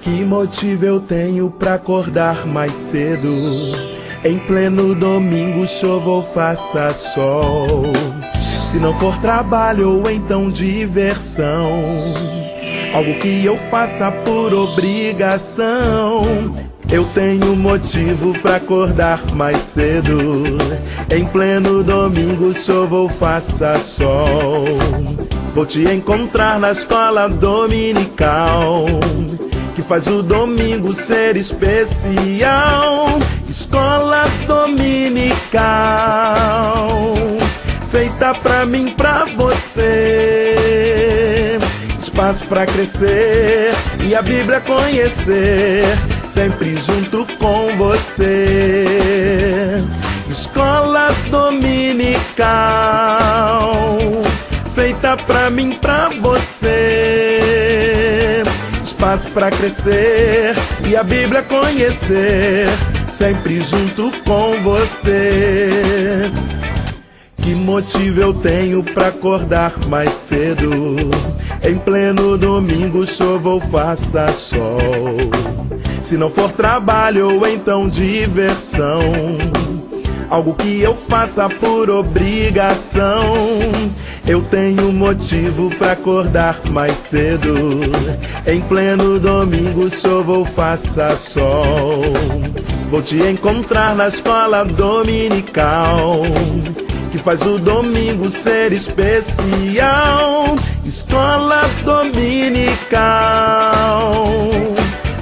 Que motivo eu tenho pra acordar mais cedo? Em pleno domingo, chova ou faça sol. Se não for trabalho ou então diversão, algo que eu faça por obrigação. Eu tenho motivo pra acordar mais cedo. Em pleno domingo, chova ou faça sol. Vou te encontrar na escola dominical, que faz o domingo ser especial. Escola dominical, feita pra mim, pra você. Espaço pra crescer e a Bíblia conhecer, sempre junto com você. Escola dominical, feita pra mim, pra você. Espaço pra crescer e a Bíblia conhecer, sempre junto com você. Que motivo eu tenho pra acordar mais cedo? Em pleno domingo, chova ou faça sol. Se não for trabalho ou então diversão, algo que eu faça por obrigação. Eu tenho motivo pra acordar mais cedo. Em pleno domingo, chova ou faça sol. Vou te encontrar na escola dominical, que faz o domingo ser especial. Escola dominical,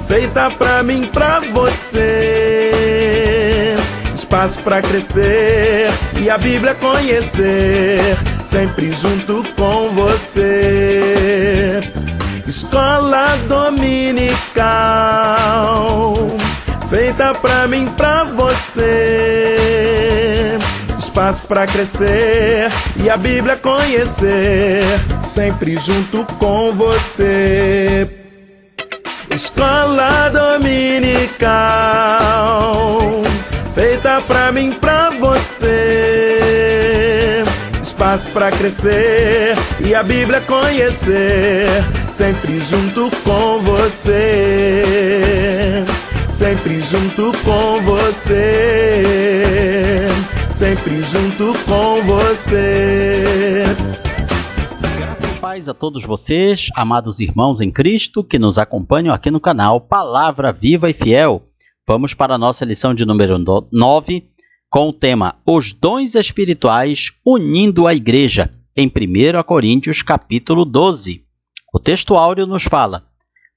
feita pra mim, pra você. Espaço pra crescer e a Bíblia conhecer, sempre junto com você. Escola dominical, feita pra mim, pra você. Espaço pra crescer e a Bíblia conhecer, sempre junto com você. Escola dominical, feita pra mim, pra você. Espaço pra crescer e a Bíblia conhecer, sempre junto com você. Sempre junto com você. Sempre junto com você. Graças e paz a todos vocês, amados irmãos em Cristo, que nos acompanham aqui no canal Palavra Viva e Fiel. Vamos para a nossa lição de número 9, com o tema Os Dons Espirituais Unindo a Igreja, em 1 Coríntios capítulo 12. O texto áureo nos fala: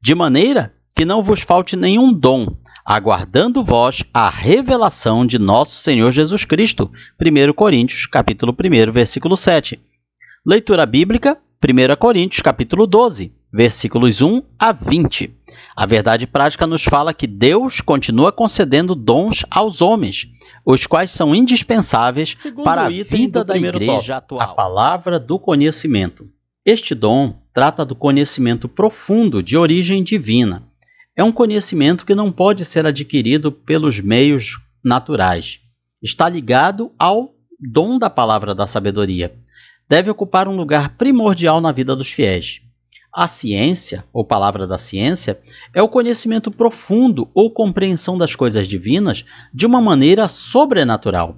de maneira que não vos falte nenhum dom, aguardando vós a revelação de nosso Senhor Jesus Cristo. 1 Coríntios capítulo 1, versículo 7. Leitura bíblica, 1 Coríntios capítulo 12, versículos 1 a 20. A verdade prática nos fala que Deus continua concedendo dons aos homens, os quais são indispensáveis para a vida da igreja atual. A palavra do conhecimento. Este dom trata do conhecimento profundo de origem divina. É um conhecimento que não pode ser adquirido pelos meios naturais. Está ligado ao dom da palavra da sabedoria. Deve ocupar um lugar primordial na vida dos fiéis. A ciência, ou palavra da ciência, é o conhecimento profundo ou compreensão das coisas divinas de uma maneira sobrenatural.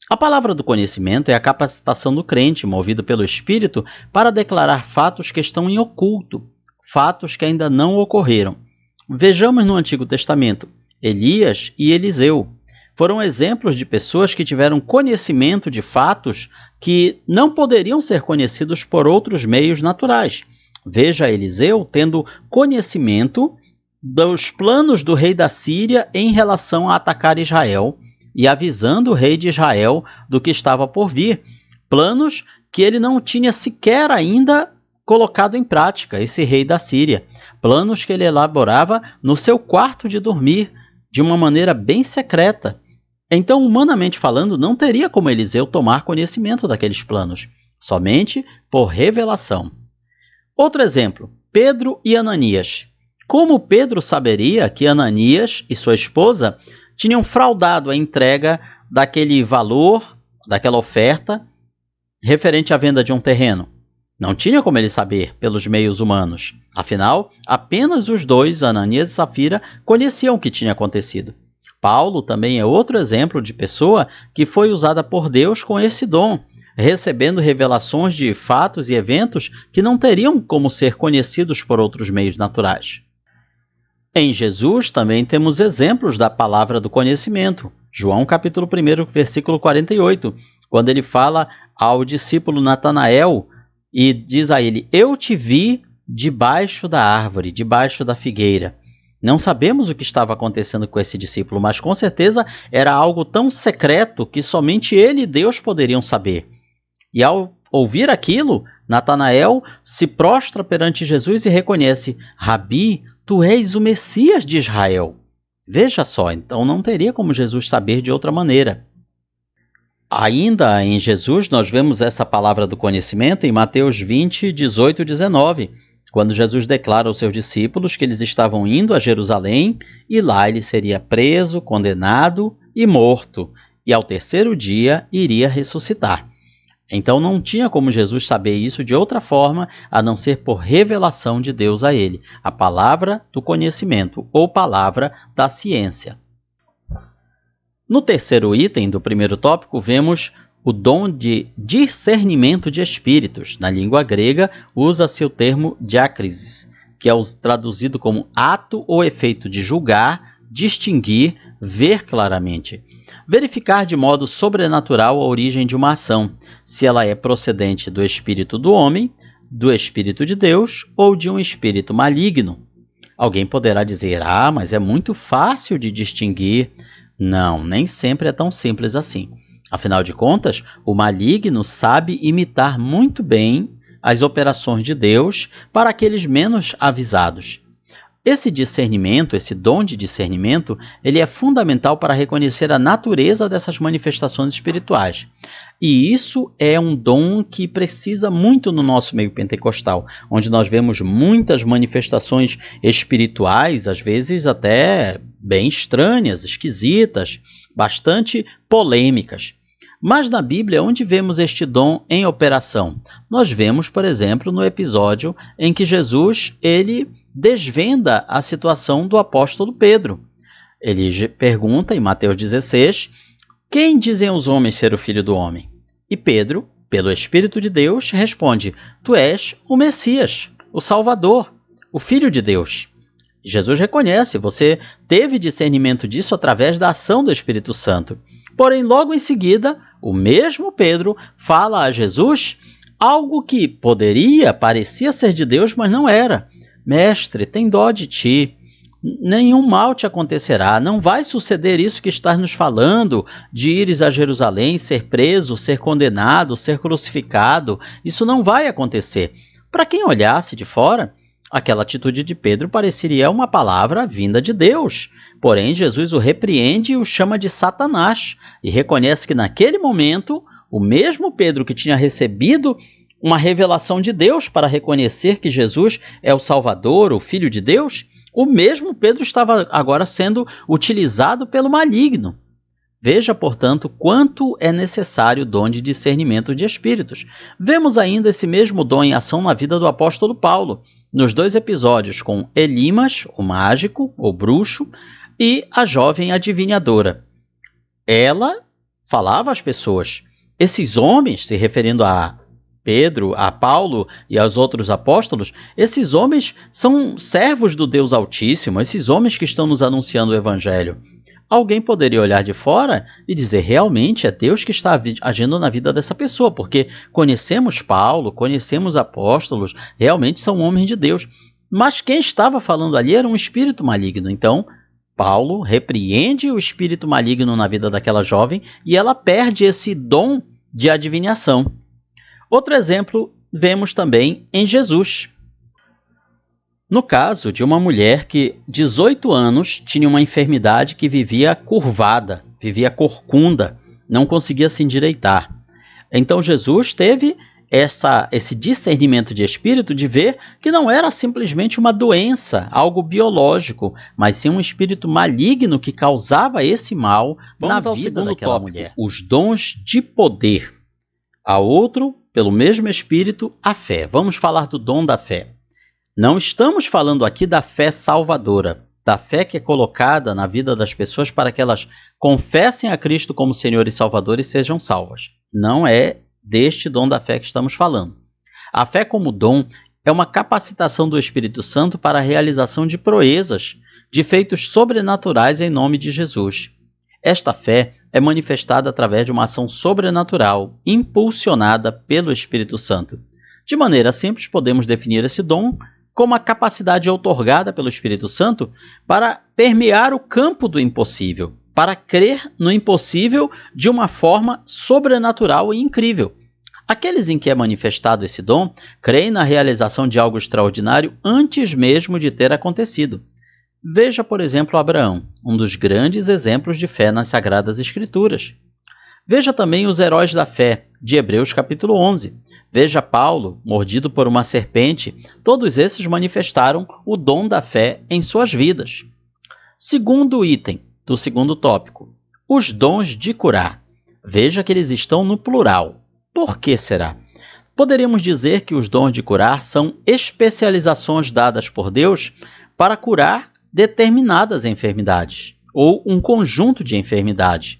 A palavra do conhecimento é a capacitação do crente, movido pelo Espírito, para declarar fatos que estão em oculto, fatos que ainda não ocorreram. Vejamos no Antigo Testamento, Elias e Eliseu. Foram exemplos de pessoas que tiveram conhecimento de fatos que não poderiam ser conhecidos por outros meios naturais. Veja Eliseu tendo conhecimento dos planos do rei da Síria em relação a atacar Israel e avisando o rei de Israel do que estava por vir. Planos que ele não tinha sequer ainda colocado em prática, esse rei da Síria. Planos que ele elaborava no seu quarto de dormir, de uma maneira bem secreta. Então, humanamente falando, não teria como Eliseu tomar conhecimento daqueles planos, somente por revelação. Outro exemplo, Pedro e Ananias. Como Pedro saberia que Ananias e sua esposa tinham fraudado a entrega daquele valor, daquela oferta, referente à venda de um terreno? Não tinha como ele saber pelos meios humanos. Afinal, apenas os dois, Ananias e Safira, conheciam o que tinha acontecido. Paulo também é outro exemplo de pessoa que foi usada por Deus com esse dom, recebendo revelações de fatos e eventos que não teriam como ser conhecidos por outros meios naturais. Em Jesus também temos exemplos da palavra do conhecimento. João capítulo 1, versículo 48, quando ele fala ao discípulo Natanael e diz a ele: eu te vi debaixo da árvore, debaixo da figueira. Não sabemos o que estava acontecendo com esse discípulo, mas com certeza era algo tão secreto que somente ele e Deus poderiam saber. E ao ouvir aquilo, Natanael se prostra perante Jesus e reconhece: Rabi, tu és o Messias de Israel. Veja só, então não teria como Jesus saber de outra maneira. Ainda em Jesus, nós vemos essa palavra do conhecimento em Mateus 20, 18 e 19, quando Jesus declara aos seus discípulos que eles estavam indo a Jerusalém e lá ele seria preso, condenado e morto, e ao terceiro dia iria ressuscitar. Então não tinha como Jesus saber isso de outra forma a não ser por revelação de Deus a ele, a palavra do conhecimento ou palavra da ciência. No terceiro item do primeiro tópico, vemos o dom de discernimento de espíritos. Na língua grega, usa-se o termo diácrisis, que é traduzido como ato ou efeito de julgar, distinguir, ver claramente. Verificar de modo sobrenatural a origem de uma ação, se ela é procedente do espírito do homem, do espírito de Deus ou de um espírito maligno. Alguém poderá dizer: mas é muito fácil de distinguir. Não, nem sempre é tão simples assim. Afinal de contas, o maligno sabe imitar muito bem as operações de Deus para aqueles menos avisados. Esse discernimento, esse dom de discernimento, ele é fundamental para reconhecer a natureza dessas manifestações espirituais. E isso é um dom que precisa muito no nosso meio pentecostal, onde nós vemos muitas manifestações espirituais, às vezes até bem estranhas, esquisitas, bastante polêmicas. Mas na Bíblia, onde vemos este dom em operação? Nós vemos, por exemplo, no episódio em que Jesus ele desvenda a situação do apóstolo Pedro. Ele pergunta em Mateus 16, quem dizem os homens ser o filho do homem? E Pedro, pelo Espírito de Deus, responde: tu és o Messias, o Salvador, o Filho de Deus. Jesus reconhece: você teve discernimento disso através da ação do Espírito Santo. Porém, logo em seguida, o mesmo Pedro fala a Jesus algo que parecia ser de Deus, mas não era. Mestre, tem dó de ti. Nenhum mal te acontecerá. Não vai suceder isso que estás nos falando, de ires a Jerusalém, ser preso, ser condenado, ser crucificado. Isso não vai acontecer. Para quem olhasse de fora, aquela atitude de Pedro pareceria uma palavra vinda de Deus. Porém, Jesus o repreende e o chama de Satanás e reconhece que naquele momento, o mesmo Pedro que tinha recebido uma revelação de Deus para reconhecer que Jesus é o Salvador, o Filho de Deus, o mesmo Pedro estava agora sendo utilizado pelo maligno. Veja, portanto, quanto é necessário o dom de discernimento de espíritos. Vemos ainda esse mesmo dom em ação na vida do apóstolo Paulo, nos dois episódios com Elimas, o mágico, ou bruxo, e a jovem adivinhadora. Ela falava às pessoas. Esses homens, se referindo a Pedro, a Paulo e aos outros apóstolos, esses homens são servos do Deus Altíssimo, esses homens que estão nos anunciando o Evangelho. Alguém poderia olhar de fora e dizer: realmente é Deus que está agindo na vida dessa pessoa, porque conhecemos Paulo, conhecemos apóstolos, realmente são homens de Deus. Mas quem estava falando ali era um espírito maligno. Então, Paulo repreende o espírito maligno na vida daquela jovem e ela perde esse dom de adivinhação. Outro exemplo vemos também em Jesus. No caso de uma mulher que, 18 anos, tinha uma enfermidade que vivia curvada, vivia corcunda, não conseguia se endireitar. Então Jesus teve esse discernimento de espírito de ver que não era simplesmente uma doença, algo biológico, mas sim um espírito maligno que causava esse mal na vida daquela mulher. Os dons de poder. Há outro pelo mesmo Espírito, a fé. Vamos falar do dom da fé. Não estamos falando aqui da fé salvadora, da fé que é colocada na vida das pessoas para que elas confessem a Cristo como Senhor e Salvador e sejam salvas. Não é deste dom da fé que estamos falando. A fé como dom é uma capacitação do Espírito Santo para a realização de proezas, de feitos sobrenaturais em nome de Jesus. Esta fé é manifestada através de uma ação sobrenatural, impulsionada pelo Espírito Santo. De maneira simples, podemos definir esse dom como a capacidade outorgada pelo Espírito Santo para permear o campo do impossível, para crer no impossível de uma forma sobrenatural e incrível. Aqueles em que é manifestado esse dom creem na realização de algo extraordinário antes mesmo de ter acontecido. Veja, por exemplo, Abraão, um dos grandes exemplos de fé nas Sagradas Escrituras. Veja também os heróis da fé, de Hebreus capítulo 11. Veja Paulo, mordido por uma serpente. Todos esses manifestaram o dom da fé em suas vidas. Segundo item do segundo tópico, os dons de curar. Veja que eles estão no plural. Por que será? Poderíamos dizer que os dons de curar são especializações dadas por Deus para curar determinadas enfermidades, ou um conjunto de enfermidades.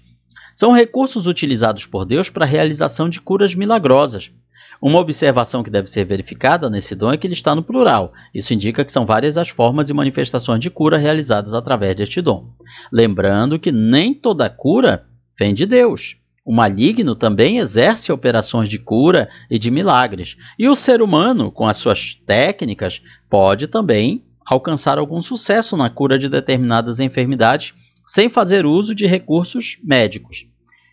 São recursos utilizados por Deus para a realização de curas milagrosas. Uma observação que deve ser verificada nesse dom é que ele está no plural. Isso indica que são várias as formas e manifestações de cura realizadas através deste dom. Lembrando que nem toda cura vem de Deus. O maligno também exerce operações de cura e de milagres. E o ser humano, com as suas técnicas, pode também alcançar algum sucesso na cura de determinadas enfermidades sem fazer uso de recursos médicos.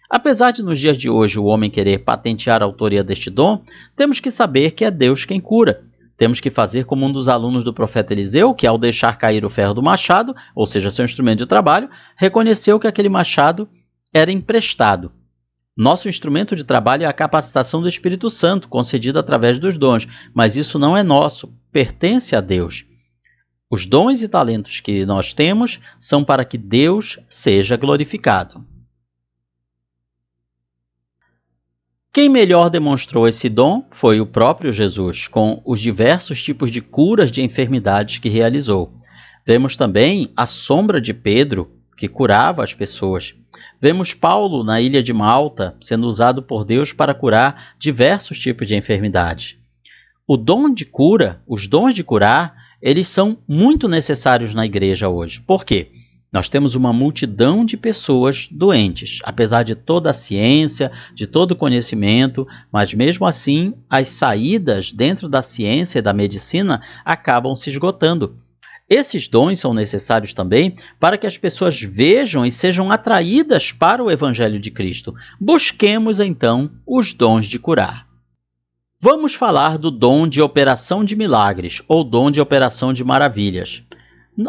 Apesar de nos dias de hoje o homem querer patentear a autoria deste dom, temos que saber que é Deus quem cura. Temos que fazer como um dos alunos do profeta Eliseu, que ao deixar cair o ferro do machado, ou seja, seu instrumento de trabalho, reconheceu que aquele machado era emprestado. Nosso instrumento de trabalho é a capacitação do Espírito Santo, concedida através dos dons, mas isso não é nosso, pertence a Deus. Os dons e talentos que nós temos são para que Deus seja glorificado. Quem melhor demonstrou esse dom foi o próprio Jesus, com os diversos tipos de curas de enfermidades que realizou. Vemos também a sombra de Pedro, que curava as pessoas. Vemos Paulo na ilha de Malta, sendo usado por Deus para curar diversos tipos de enfermidades. O dom de cura, os dons de curar, eles são muito necessários na igreja hoje. Por quê? Nós temos uma multidão de pessoas doentes, apesar de toda a ciência, de todo o conhecimento, mas mesmo assim as saídas dentro da ciência e da medicina acabam se esgotando. Esses dons são necessários também para que as pessoas vejam e sejam atraídas para o Evangelho de Cristo. Busquemos então os dons de curar. Vamos falar do dom de operação de milagres ou dom de operação de maravilhas.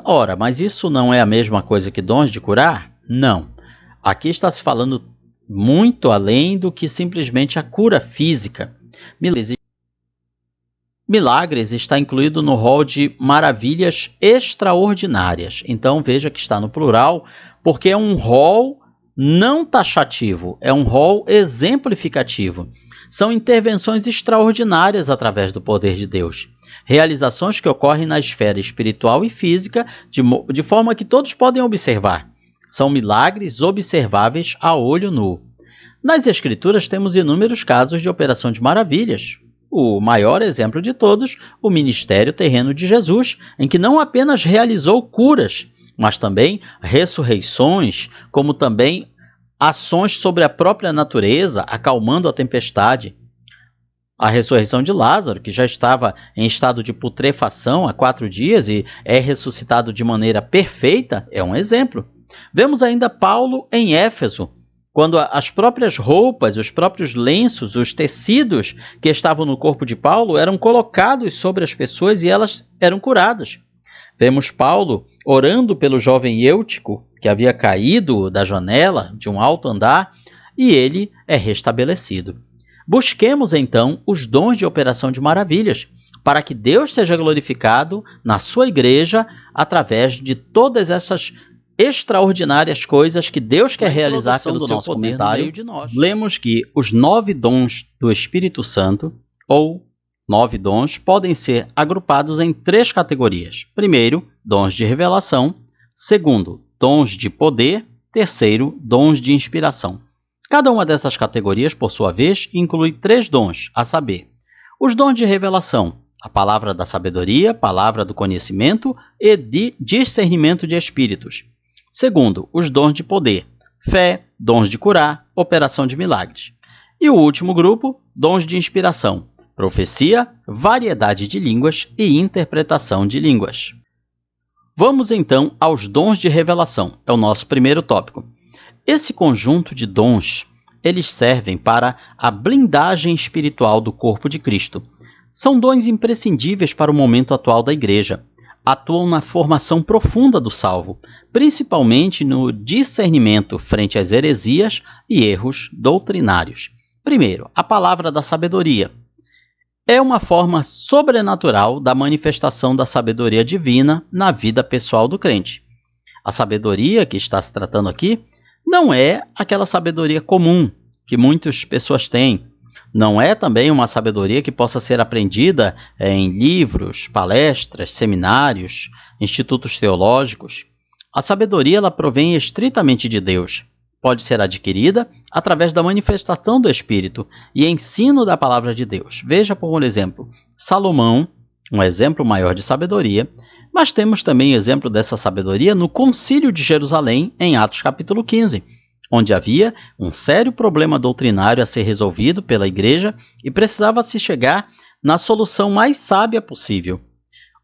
Ora, mas isso não é a mesma coisa que dons de curar? Não. Aqui está se falando muito além do que simplesmente a cura física. Milagres está incluído no rol de maravilhas extraordinárias. Então veja que está no plural, porque é um rol não taxativo, é um rol exemplificativo. São intervenções extraordinárias através do poder de Deus. Realizações que ocorrem na esfera espiritual e física, de forma que todos podem observar. São milagres observáveis a olho nu. Nas Escrituras temos inúmeros casos de operação de maravilhas. O maior exemplo de todos, o ministério terreno de Jesus, em que não apenas realizou curas, mas também ressurreições, como também ações sobre a própria natureza, acalmando a tempestade. A ressurreição de Lázaro, que já estava em estado de putrefação há 4 dias e é ressuscitado de maneira perfeita, é um exemplo. Vemos ainda Paulo em Éfeso, quando as próprias roupas, os próprios lenços, os tecidos que estavam no corpo de Paulo eram colocados sobre as pessoas e elas eram curadas. Vemos Paulo orando pelo jovem Eutico, que havia caído da janela de um alto andar, e ele é restabelecido. Busquemos, então, os dons de operação de maravilhas, para que Deus seja glorificado na sua igreja através de todas essas extraordinárias coisas que Deus quer realizar pelo seu poder no meio de nós. Lemos que os 9 dons do Espírito Santo, ou 9 dons, podem ser agrupados em 3 categorias. Primeiro, dons de revelação. Segundo, dons de poder. Terceiro, dons de inspiração. Cada uma dessas categorias, por sua vez, inclui 3 dons, a saber, os dons de revelação, a palavra da sabedoria, palavra do conhecimento e de discernimento de espíritos. Segundo, os dons de poder, fé, dons de curar, operação de milagres. E o último grupo, dons de inspiração, profecia, variedade de línguas e interpretação de línguas. Vamos então aos dons de revelação, é o nosso primeiro tópico. Esse conjunto de dons, eles servem para a blindagem espiritual do corpo de Cristo. São dons imprescindíveis para o momento atual da Igreja. Atuam na formação profunda do salvo, principalmente no discernimento frente às heresias e erros doutrinários. Primeiro, a palavra da sabedoria. É uma forma sobrenatural da manifestação da sabedoria divina na vida pessoal do crente. A sabedoria que está se tratando aqui não é aquela sabedoria comum que muitas pessoas têm. Não é também uma sabedoria que possa ser aprendida em livros, palestras, seminários, institutos teológicos. A sabedoria ela provém estritamente de Deus. Pode ser adquirida através da manifestação do Espírito e ensino da palavra de Deus. Veja, por exemplo, Salomão, um exemplo maior de sabedoria, mas temos também exemplo dessa sabedoria no Concílio de Jerusalém, em Atos capítulo 15, onde havia um sério problema doutrinário a ser resolvido pela igreja e precisava se chegar na solução mais sábia possível.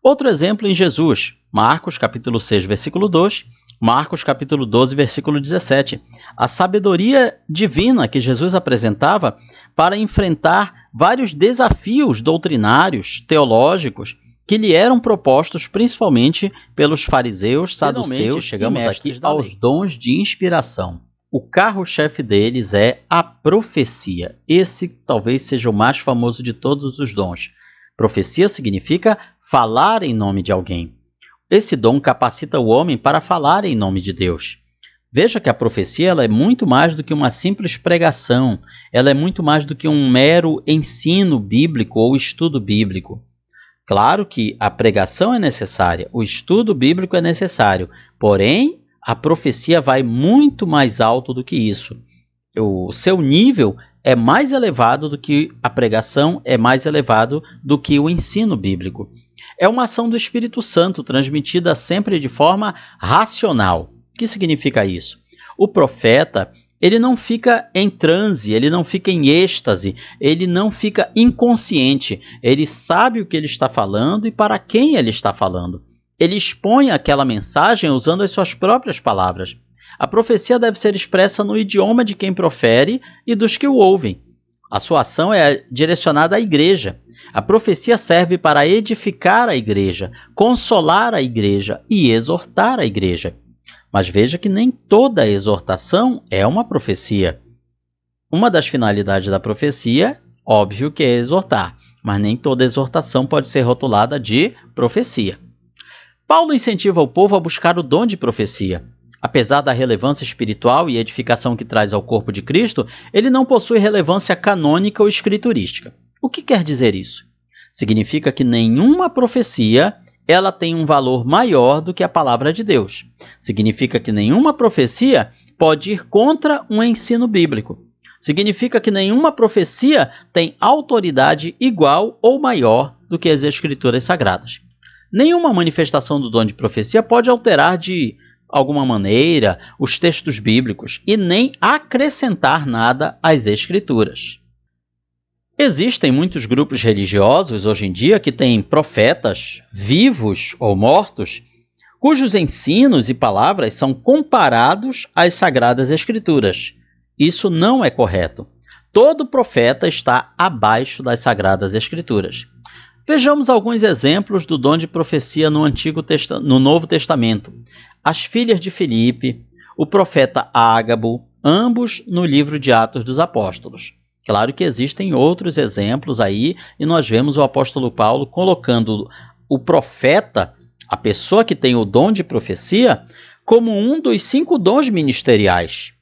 Outro exemplo em Jesus, Marcos capítulo 6, versículo 2, Marcos capítulo 12, versículo 17. A sabedoria divina que Jesus apresentava para enfrentar vários desafios doutrinários, teológicos, que lhe eram propostos principalmente pelos fariseus, saduceus, chegamos aqui aos dons de inspiração. O carro-chefe deles é a profecia. Esse talvez seja o mais famoso de todos os dons. Profecia significa falar em nome de alguém. Esse dom capacita o homem para falar em nome de Deus. Veja que a profecia ela é muito mais do que uma simples pregação. Ela é muito mais do que um mero ensino bíblico ou estudo bíblico. Claro que a pregação é necessária, o estudo bíblico é necessário, porém, a profecia vai muito mais alto do que isso. O seu nível é mais elevado do que a pregação, é mais elevado do que o ensino bíblico. É uma ação do Espírito Santo, transmitida sempre de forma racional. O que significa isso? O profeta, ele não fica em transe, ele não fica em êxtase, ele não fica inconsciente. Ele sabe o que ele está falando e para quem ele está falando. Ele expõe aquela mensagem usando as suas próprias palavras. A profecia deve ser expressa no idioma de quem profere e dos que o ouvem. A sua ação é direcionada à igreja. A profecia serve para edificar a igreja, consolar a igreja e exortar a igreja. Mas veja que nem toda exortação é uma profecia. Uma das finalidades da profecia, óbvio que é exortar, mas nem toda exortação pode ser rotulada de profecia. Paulo incentiva o povo a buscar o dom de profecia. Apesar da relevância espiritual e edificação que traz ao corpo de Cristo, ele não possui relevância canônica ou escriturística. O que quer dizer isso? Significa que nenhuma profecia ela tem um valor maior do que a palavra de Deus. Significa que nenhuma profecia pode ir contra um ensino bíblico. Significa que nenhuma profecia tem autoridade igual ou maior do que as Escrituras Sagradas. Nenhuma manifestação do dom de profecia pode alterar de alguma maneira os textos bíblicos e nem acrescentar nada às Escrituras. Existem muitos grupos religiosos hoje em dia que têm profetas, vivos ou mortos, cujos ensinos e palavras são comparados às Sagradas Escrituras. Isso não é correto. Todo profeta está abaixo das Sagradas Escrituras. Vejamos alguns exemplos do dom de profecia no Novo Testamento. As filhas de Filipe, o profeta Ágabo, ambos no livro de Atos dos Apóstolos. Claro que existem outros exemplos aí, e nós vemos o apóstolo Paulo colocando o profeta, a pessoa que tem o dom de profecia, como um dos 5 dons ministeriais.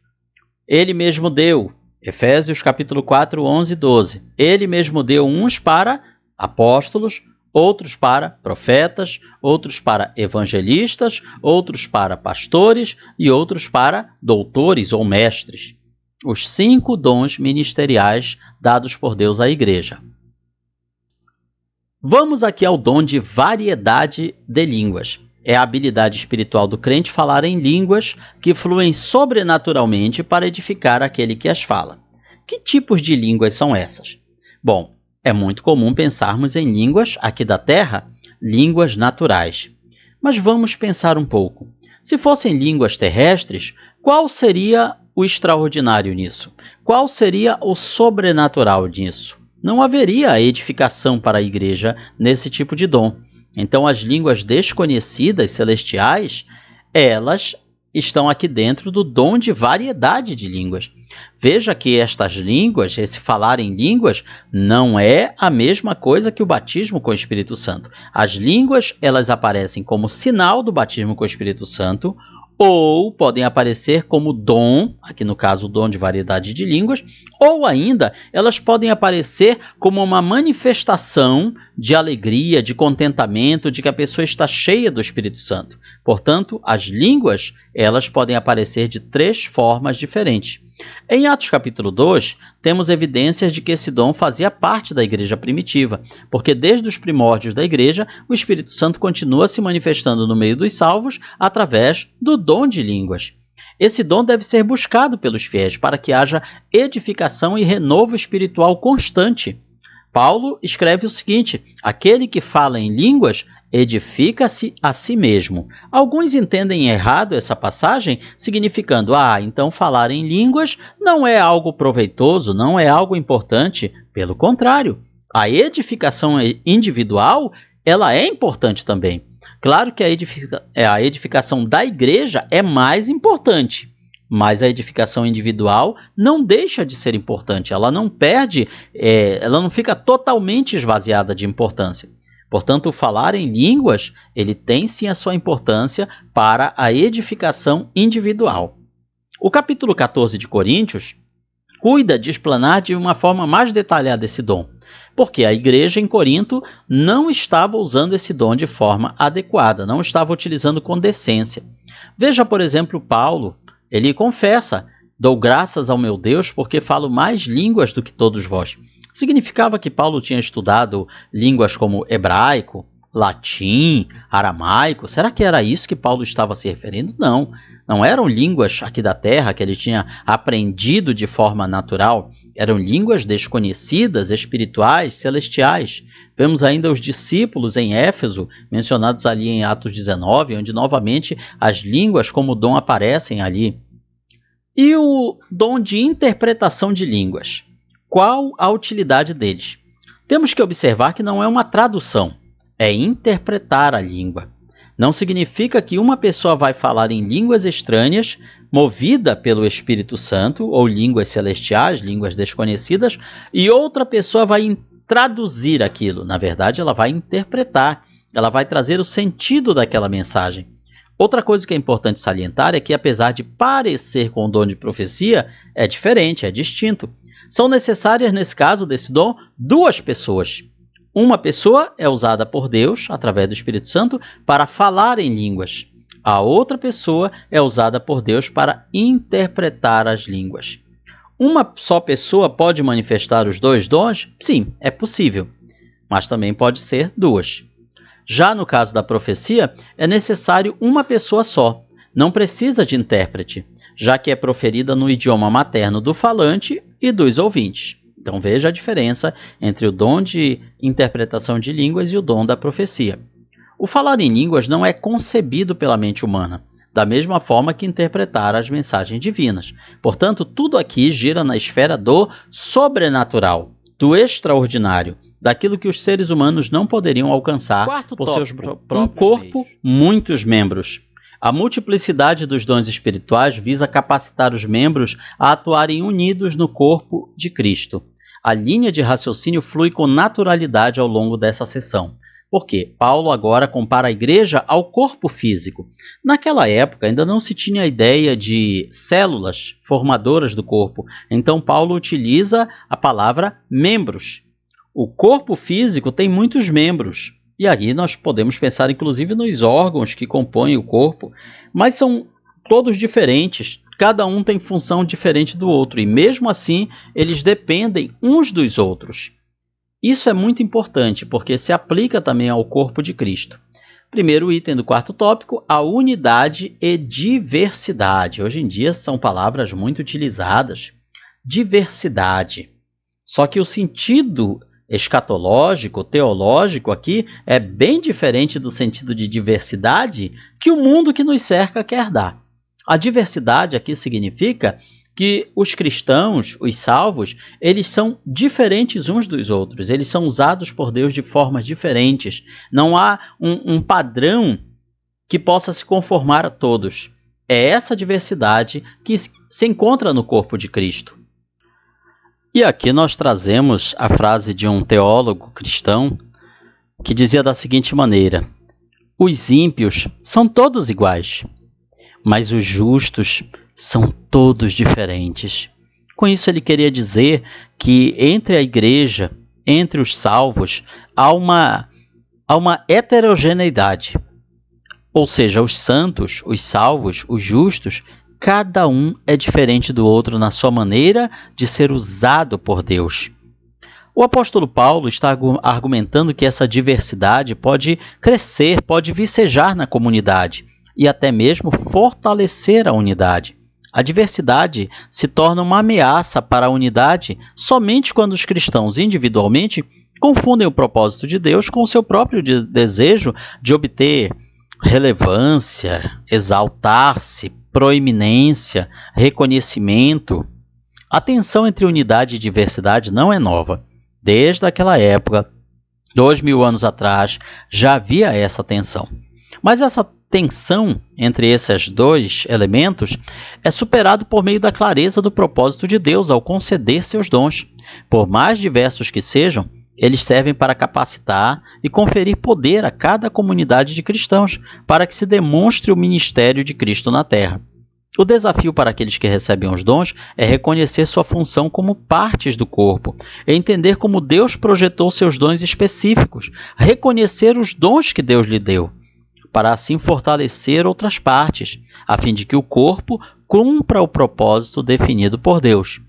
Ele mesmo deu, Efésios capítulo 4, 11 e 12, ele mesmo deu uns para apóstolos, outros para profetas, outros para evangelistas, outros para pastores e outros para doutores ou mestres. Os 5 dons ministeriais dados por Deus à igreja. Vamos aqui ao dom de variedade de línguas. É a habilidade espiritual do crente falar em línguas que fluem sobrenaturalmente para edificar aquele que as fala. Que tipos de línguas são essas? Bom, é muito comum pensarmos em línguas aqui da Terra, línguas naturais. Mas vamos pensar um pouco. Se fossem línguas terrestres, qual seria o extraordinário nisso? Qual seria o sobrenatural nisso? Não haveria edificação para a igreja nesse tipo de dom. Então, as línguas desconhecidas celestiais, elas estão aqui dentro do dom de variedade de línguas. Veja que estas línguas, esse falar em línguas, não é a mesma coisa que o batismo com o Espírito Santo. As línguas, elas aparecem como sinal do batismo com o Espírito Santo, ou podem aparecer como dom, aqui no caso o dom de variedade de línguas, ou ainda elas podem aparecer como uma manifestação de alegria, de contentamento, de que a pessoa está cheia do Espírito Santo. Portanto, as línguas, elas podem aparecer de 3 formas diferentes. Em Atos capítulo 2, temos evidências de que esse dom fazia parte da igreja primitiva, porque desde os primórdios da igreja, o Espírito Santo continua se manifestando no meio dos salvos através do dom de línguas. Esse dom deve ser buscado pelos fiéis para que haja edificação e renovo espiritual constante. Paulo escreve o seguinte: aquele que fala em línguas edifica-se a si mesmo. Alguns entendem errado essa passagem, significando, então falar em línguas não é algo proveitoso, não é algo importante. Pelo contrário, a edificação individual, ela é importante também. Claro que a edificação da igreja é mais importante, mas a edificação individual não deixa de ser importante, ela não perde, ela não fica totalmente esvaziada de importância. Portanto, o falar em línguas, ele tem sim a sua importância para a edificação individual. O capítulo 14 de Coríntios cuida de explanar de uma forma mais detalhada esse dom, porque a igreja em Corinto não estava usando esse dom de forma adequada, não estava utilizando com decência. Veja, por exemplo, Paulo, ele confessa: dou graças ao meu Deus porque falo mais línguas do que todos vós. Significava que Paulo tinha estudado línguas como hebraico, latim, aramaico? Será que era isso que Paulo estava se referindo? Não, não eram línguas aqui da terra que ele tinha aprendido de forma natural. Eram línguas desconhecidas, espirituais, celestiais. Vemos ainda os discípulos em Éfeso, mencionados ali em Atos 19, onde novamente as línguas como dom aparecem ali. E o dom de interpretação de línguas? Qual a utilidade deles? Temos que observar que não é uma tradução, é interpretar a língua. Não significa que uma pessoa vai falar em línguas estranhas, movida pelo Espírito Santo, ou línguas celestiais, línguas desconhecidas, e outra pessoa vai traduzir aquilo. Na verdade, ela vai interpretar, ela vai trazer o sentido daquela mensagem. Outra coisa que é importante salientar é que, apesar de parecer com o dom de profecia, é diferente, é distinto. São necessárias, nesse caso desse dom, 2 pessoas. Uma pessoa é usada por Deus, através do Espírito Santo, para falar em línguas. A outra pessoa é usada por Deus para interpretar as línguas. Uma só pessoa pode manifestar os 2 dons? Sim, é possível, mas também pode ser 2. Já no caso da profecia, é necessário uma pessoa só. Não precisa de intérprete, já que é proferida no idioma materno do falante e dos ouvintes. Então veja a diferença entre o dom de interpretação de línguas e o dom da profecia. O falar em línguas não é concebido pela mente humana, da mesma forma que interpretar as mensagens divinas. Portanto, tudo aqui gira na esfera do sobrenatural, do extraordinário, daquilo que os seres humanos não poderiam alcançar por seus próprios um corpo, meios. Muitos membros. A multiplicidade dos dons espirituais visa capacitar os membros a atuarem unidos no corpo de Cristo. A linha de raciocínio flui com naturalidade ao longo dessa sessão. Por quê? Paulo agora compara a igreja ao corpo físico. Naquela época ainda não se tinha a ideia de células formadoras do corpo, então Paulo utiliza a palavra membros. O corpo físico tem muitos membros, e aí nós podemos pensar inclusive nos órgãos que compõem o corpo, mas são todos diferentes, cada um tem função diferente do outro, e mesmo assim eles dependem uns dos outros. Isso é muito importante, porque se aplica também ao corpo de Cristo. Primeiro item do quarto tópico, a unidade e diversidade. Hoje em dia são palavras muito utilizadas. Diversidade. Só que o sentido escatológico, teológico aqui, é bem diferente do sentido de diversidade que o mundo que nos cerca quer dar. A diversidade aqui significa que os cristãos, os salvos, eles são diferentes uns dos outros, eles são usados por Deus de formas diferentes. Não há um padrão que possa se conformar a todos. É essa diversidade que se encontra no corpo de Cristo. E aqui nós trazemos a frase de um teólogo cristão que dizia da seguinte maneira: os ímpios são todos iguais, mas os justos são todos diferentes. Com isso ele queria dizer que entre a igreja, entre os salvos, há uma heterogeneidade. Ou seja, os santos, os salvos, os justos, cada um é diferente do outro na sua maneira de ser usado por Deus. O apóstolo Paulo está argumentando que essa diversidade pode crescer, pode vicejar na comunidade e até mesmo fortalecer a unidade. A diversidade se torna uma ameaça para a unidade somente quando os cristãos individualmente confundem o propósito de Deus com o seu próprio desejo de obter relevância, exaltar-se, proeminência, reconhecimento. A tensão entre unidade e diversidade não é nova. Desde aquela época, 2000 anos atrás, já havia essa tensão. Mas essa tensão entre esses dois elementos é superado por meio da clareza do propósito de Deus ao conceder seus dons. Por mais diversos que sejam, eles servem para capacitar e conferir poder a cada comunidade de cristãos, para que se demonstre o ministério de Cristo na terra. O desafio para aqueles que recebem os dons é reconhecer sua função como partes do corpo, entender como Deus projetou seus dons específicos, reconhecer os dons que Deus lhe deu, para assim fortalecer outras partes, a fim de que o corpo cumpra o propósito definido por Deus.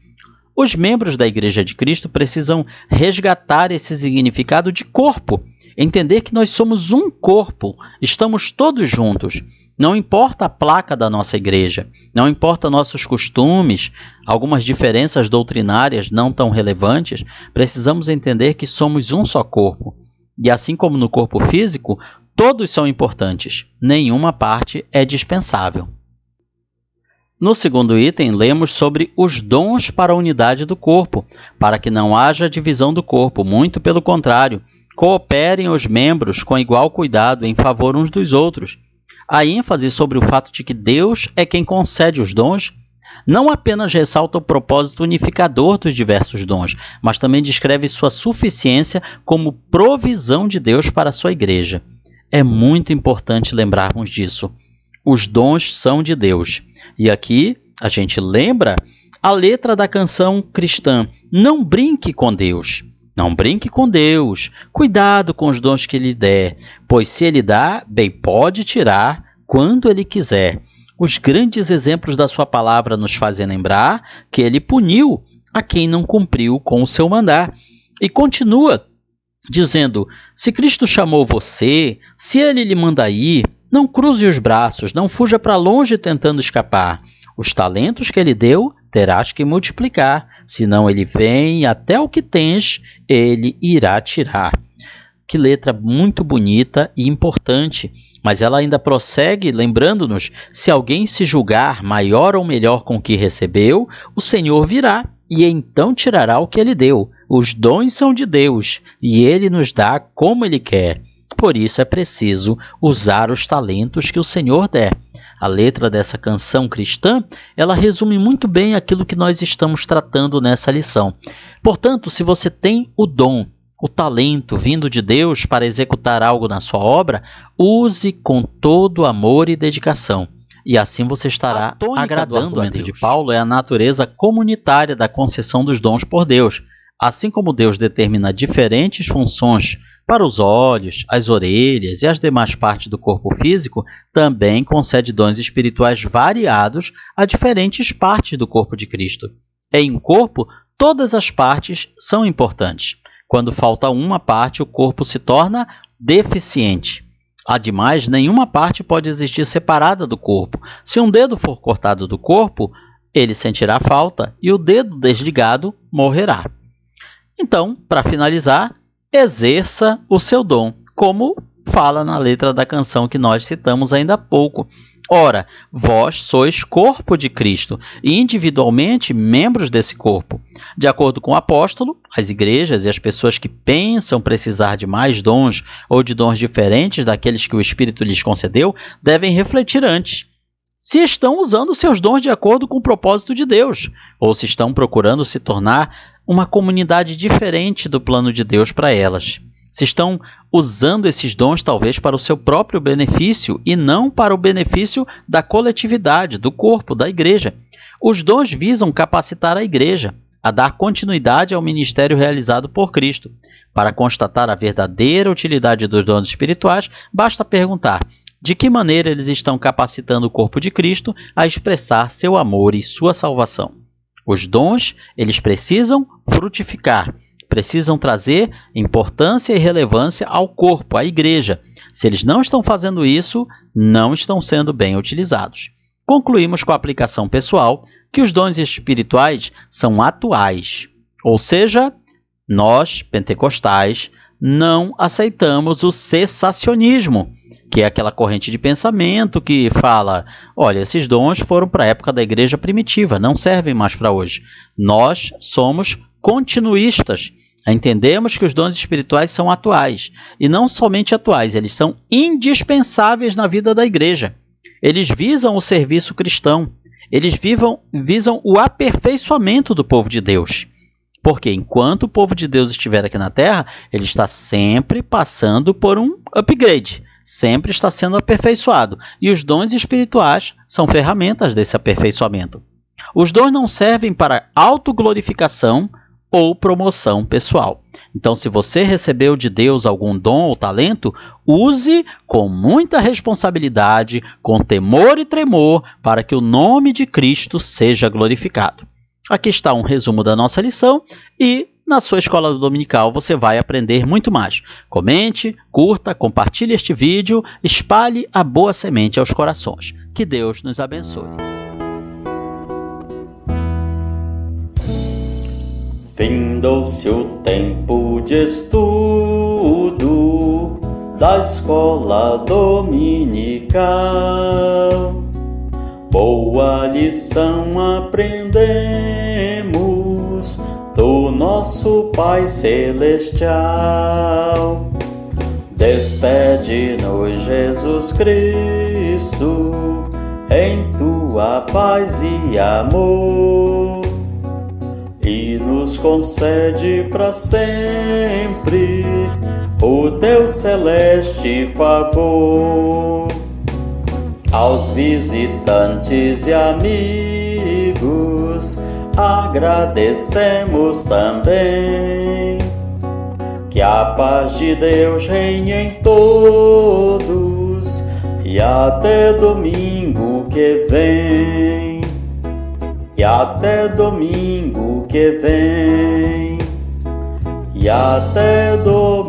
Os membros da Igreja de Cristo precisam resgatar esse significado de corpo, entender que nós somos um corpo, estamos todos juntos. Não importa a placa da nossa igreja, não importa nossos costumes, algumas diferenças doutrinárias não tão relevantes, precisamos entender que somos um só corpo. E assim como no corpo físico, todos são importantes, nenhuma parte é dispensável. No segundo item, lemos sobre os dons para a unidade do corpo, para que não haja divisão do corpo, muito pelo contrário, cooperem os membros com igual cuidado em favor uns dos outros. A ênfase sobre o fato de que Deus é quem concede os dons não apenas ressalta o propósito unificador dos diversos dons, mas também descreve sua suficiência como provisão de Deus para a sua igreja. É muito importante lembrarmos disso. Os dons são de Deus. E aqui a gente lembra a letra da canção cristã: não brinque com Deus. Não brinque com Deus. Cuidado com os dons que Ele der, pois se Ele dá, bem pode tirar quando Ele quiser. Os grandes exemplos da sua palavra nos fazem lembrar que Ele puniu a quem não cumpriu com o seu mandar. E continua dizendo: se Cristo chamou você, se Ele lhe manda ir, não cruze os braços, não fuja para longe tentando escapar. Os talentos que Ele deu, terás que multiplicar, senão Ele vem, até o que tens, Ele irá tirar. Que letra muito bonita e importante, mas ela ainda prossegue lembrando-nos: se alguém se julgar maior ou melhor com o que recebeu, o Senhor virá e então tirará o que Ele deu. Os dons são de Deus e Ele nos dá como Ele quer. Por isso é preciso usar os talentos que o Senhor der. A letra dessa canção cristã, ela resume muito bem aquilo que nós estamos tratando nessa lição. Portanto, se você tem o dom, o talento vindo de Deus para executar algo na sua obra, use com todo amor e dedicação. E assim você estará agradando a Deus. De Paulo é a natureza comunitária da concessão dos dons por Deus. Assim como Deus determina diferentes funções para os olhos, as orelhas e as demais partes do corpo físico, também concede dons espirituais variados a diferentes partes do corpo de Cristo. Em um corpo, todas as partes são importantes. Quando falta uma parte, o corpo se torna deficiente. Ademais, nenhuma parte pode existir separada do corpo. Se um dedo for cortado do corpo, ele sentirá falta e o dedo desligado morrerá. Então, para finalizar, exerça o seu dom, como fala na letra da canção que nós citamos ainda há pouco. Ora, vós sois corpo de Cristo e individualmente membros desse corpo. De acordo com o apóstolo, as igrejas e as pessoas que pensam precisar de mais dons ou de dons diferentes daqueles que o Espírito lhes concedeu, devem refletir antes se estão usando seus dons de acordo com o propósito de Deus, ou se estão procurando se tornar uma comunidade diferente do plano de Deus para elas. Se estão usando esses dons talvez para o seu próprio benefício e não para o benefício da coletividade, do corpo, da igreja. Os dons visam capacitar a igreja a dar continuidade ao ministério realizado por Cristo. Para constatar a verdadeira utilidade dos dons espirituais, basta perguntar: de que maneira eles estão capacitando o corpo de Cristo a expressar seu amor e sua salvação? Os dons, eles precisam frutificar, precisam trazer importância e relevância ao corpo, à igreja. Se eles não estão fazendo isso, não estão sendo bem utilizados. Concluímos com a aplicação pessoal que os dons espirituais são atuais, ou seja, nós, pentecostais, não aceitamos o cessacionismo, que é aquela corrente de pensamento que fala: olha, esses dons foram para a época da igreja primitiva, não servem mais para hoje. Nós somos continuistas. Entendemos que os dons espirituais são atuais, e não somente atuais, eles são indispensáveis na vida da igreja. Eles visam o serviço cristão, eles visam o aperfeiçoamento do povo de Deus. Porque enquanto o povo de Deus estiver aqui na terra, ele está sempre passando por um upgrade, sempre está sendo aperfeiçoado, e os dons espirituais são ferramentas desse aperfeiçoamento. Os dons não servem para autoglorificação ou promoção pessoal. Então, se você recebeu de Deus algum dom ou talento, use com muita responsabilidade, com temor e tremor, para que o nome de Cristo seja glorificado. Aqui está um resumo da nossa lição e na sua escola dominical você vai aprender muito mais. Comente, curta, compartilhe este vídeo, espalhe a boa semente aos corações. Que Deus nos abençoe. Findou-se o tempo de estudo da escola dominical. Boa lição aprendemos do nosso Pai Celestial. Despede-nos, Jesus Cristo, em tua paz e amor, e nos concede para sempre o teu celeste favor. Aos visitantes e amigos agradecemos também. Que a paz de Deus reine em todos e até domingo que vem. E até domingo que vem. E até domingo